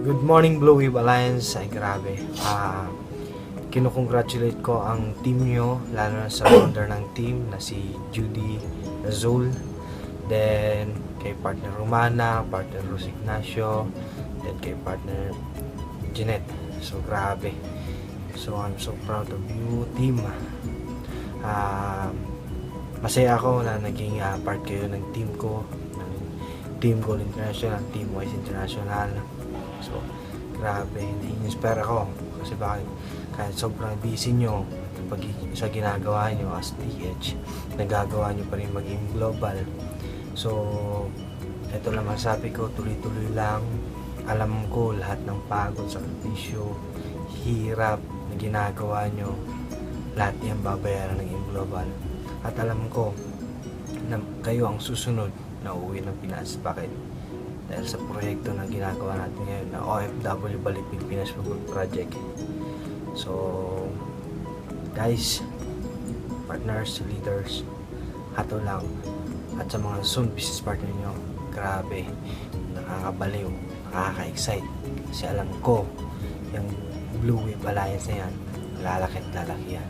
Good morning Blue Wave Alliance. Ay grabe. Kinukongratulate ko ang team nyo, lalo na sa founder ng team na si Judy Azul. Then kay partner Romana, partner Ros Ignacio, then kay partner Jeanette. So grabe. So I'm so proud of you team. Masaya ako na naging part kayo ng team ko, ng Team Goal International, Team Wise International. So grabe, nai-inspire ako kasi bakit kahit sobrang busy nyo sa ginagawa nyo as TH, nagagawa nyo pa rin maging global. So ito lang masabi ko, tuloy-tuloy lang. Alam ko lahat ng pagod, sakripisyo, hirap na ginagawa nyo, lahat yan babayaran ng global. At alam ko na kayo ang susunod na uuwi ng Pinas. Bakit? Dahil sa proyekto na ginagawa natin ngayon na OFW Balik Pilipinas Project. So guys, partners, leaders, hato lang. At sa mga soon business partner nyo, grabe, nakakabaliw, nakaka-excite. Kasi alam ko yung Blue Wave Alliance na yan, lalaki at lalaki yan.